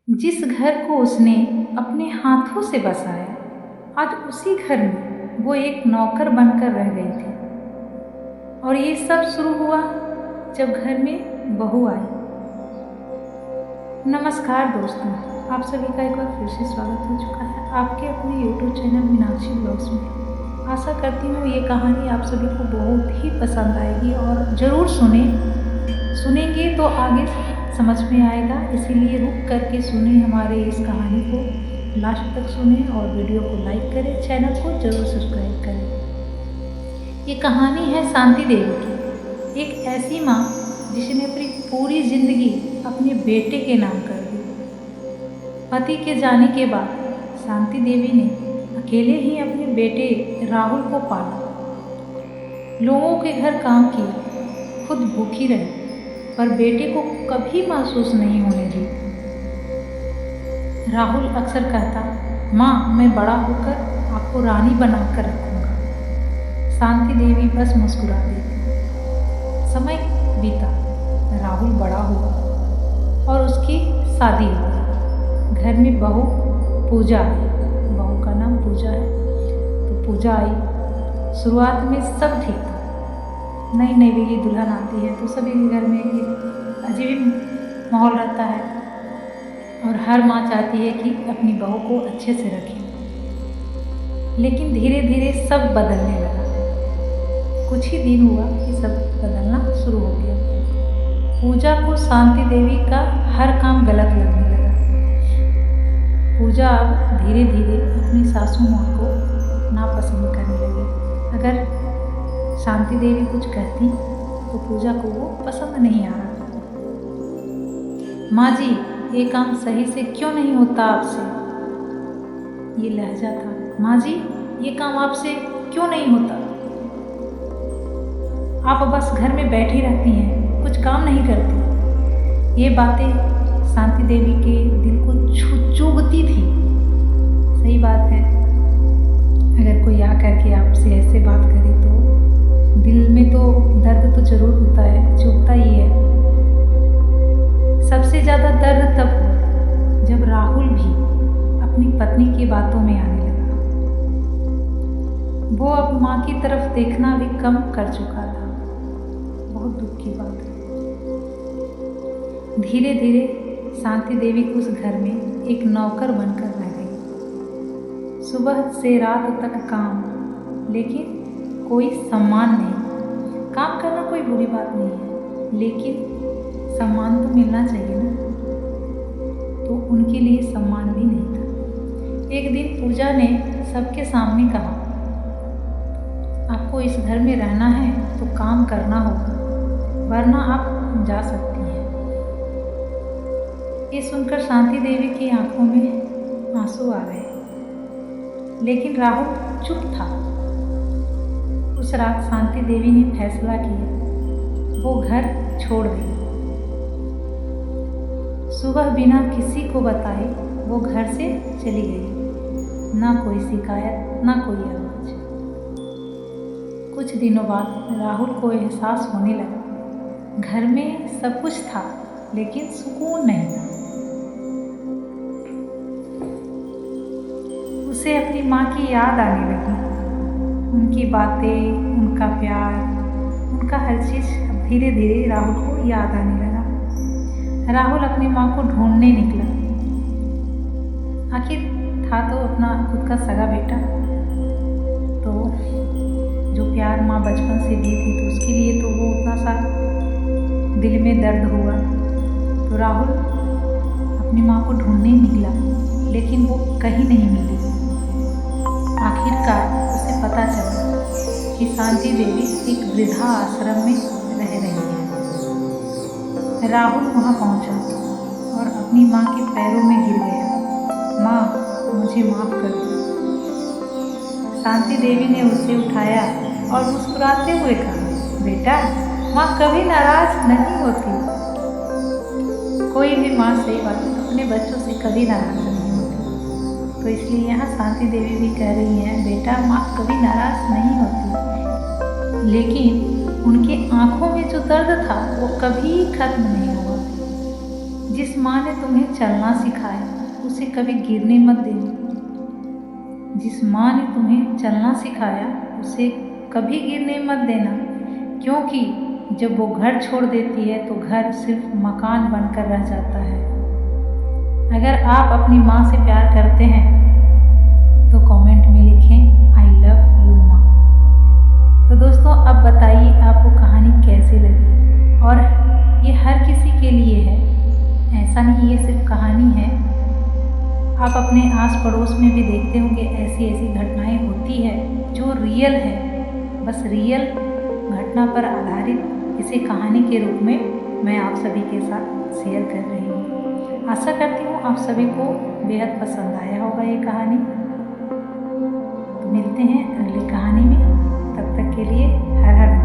जिस घर को उसने अपने हाथों से बसाया, आज उसी घर में वो एक नौकर बनकर रह गई थी। और ये सब शुरू हुआ जब घर में बहू आई। नमस्कार दोस्तों, आप सभी का एक बार फिर से स्वागत हो चुका है आपके अपने YouTube चैनल मीनाक्षी ब्लॉग्स में। आशा करती हूँ ये कहानी आप सभी को बहुत ही पसंद आएगी और ज़रूर सुनेंगे तो आगे समझ में आएगा, इसीलिए रुक करके सुने हमारे इस कहानी को, लास्ट तक सुने और वीडियो को लाइक करें, चैनल को जरूर सब्सक्राइब करें। ये कहानी है शांति देवी की, एक ऐसी माँ जिसने अपनी पूरी जिंदगी अपने बेटे के नाम कर दी। पति के जाने के बाद शांति देवी ने अकेले ही अपने बेटे राहुल को पाला। लोगों के घर काम किया, खुद भूखी रही, पर बेटे को कभी महसूस नहीं होने दी। राहुल अक्सर कहता, माँ मैं बड़ा होकर आपको रानी बनाकर रखूँगा। शांति देवी बस मुस्कुरा देती। समय बीता, राहुल बड़ा हुआ और उसकी शादी हो गई। घर में बहू पूजा आई, बहू का नाम पूजा है, तो पूजा आई। शुरुआत में सब ठीक था, नई नवेली दुल्हन आती है तो सभी के घर में एक अजीब माहौल रहता है और हर माँ चाहती है कि अपनी बहू को अच्छे से रखे। लेकिन धीरे धीरे सब बदलने लगा। कुछ ही दिन हुआ कि सब बदलना शुरू हो गया। पूजा को शांति देवी का हर काम गलत लगने लगा। पूजा अब धीरे धीरे अपनी सासू माँ को नापसंद करने लगी। अगर शांति देवी कुछ कहती तो पूजा को वो पसंद नहीं आ रहा। माँ जी ये काम सही से क्यों नहीं होता आपसे, ये लहजा था। माँ जी ये काम आपसे क्यों नहीं होता, आप बस घर में बैठी रहती हैं, कुछ काम नहीं करती। ये बातें शांति देवी के दिल को चुभती थी। सही बात है, अगर कोई आकर के आपसे ऐसे बात करे तो दिल में तो दर्द तो जरूर होता है, चुभता ही है। सबसे ज़्यादा दर्द तब हुआ जब राहुल भी अपनी पत्नी की बातों में आने लगा। वो अब माँ की तरफ देखना भी कम कर चुका था। बहुत दुख की बात है। धीरे धीरे शांति देवी उस घर में एक नौकर बनकर रह गई। सुबह से रात तक काम, लेकिन कोई सम्मान नहीं। काम करना कोई बुरी बात नहीं है, लेकिन सम्मान तो मिलना चाहिए ना, तो उनके लिए सम्मान भी नहीं था। एक दिन पूजा ने सबके सामने कहा, आपको इस घर में रहना है तो काम करना होगा, वरना आप जा सकती हैं। ये सुनकर शांति देवी की आंखों में आंसू आ गए, लेकिन राहुल चुप था। उस रात शांति देवी ने फैसला किया, वो घर छोड़ गई। सुबह बिना किसी को बताए वो घर से चली गई। ना कोई शिकायत, ना कोई आवाज। कुछ दिनों बाद राहुल को एहसास होने लगा, घर में सब कुछ था लेकिन सुकून नहीं था। उसे अपनी माँ की याद आने लगी। उनकी बातें, उनका प्यार, उनका हर चीज़ धीरे धीरे राहुल को याद आने लगा। राहुल अपनी माँ को ढूंढने निकला। आखिर था तो अपना खुद का सगा बेटा, तो जो प्यार माँ बचपन से दी थी तो उसके लिए तो वो उतना सा दिल में दर्द हुआ। तो राहुल अपनी माँ को ढूंढने निकला, लेकिन वो कहीं नहीं मिली। आखिरकार उसे पता चला कि शांति देवी एक वृद्धा आश्रम में रह रही है। राहुल वहाँ पहुँचा और अपनी माँ के पैरों में गिर गया। माँ मुझे माफ़ कर दो। शांति देवी ने उसे उठाया और मुस्कुराते हुए कहा, बेटा माँ कभी नाराज नहीं होती। कोई भी माँ सही बात है, अपने बच्चों से कभी नाराज नहीं होती। तो इसलिए यहाँ शांति देवी भी कह रही हैं, बेटा माँ कभी नाराज नहीं होती। लेकिन उनके आंखों में जो दर्द था वो कभी खत्म नहीं हुआ। जिस माँ ने तुम्हें चलना सिखाया उसे कभी गिरने मत देना। जिस माँ ने तुम्हें चलना सिखाया उसे कभी गिरने मत देना, क्योंकि जब वो घर छोड़ देती है तो घर सिर्फ मकान बनकर रह जाता है। अगर आप अपनी माँ से प्यार करते हैं तो कमेंट में लिखें आई लव यू माँ। तो दोस्तों अब बताइए आपको कहानी कैसी लगी, और ये हर किसी के लिए है, ऐसा नहीं ये सिर्फ कहानी है। आप अपने आस पड़ोस में भी देखते होंगे ऐसी ऐसी घटनाएं होती है जो रियल है, बस रियल घटना पर आधारित इसे कहानी के रूप में मैं आप सभी के साथ शेयर कर रही हूँ। आशा करती हूँ आप सभी को बेहद पसंद आया होगा ये कहानी। तो मिलते हैं अगली कहानी में, तब तक के लिए हर हर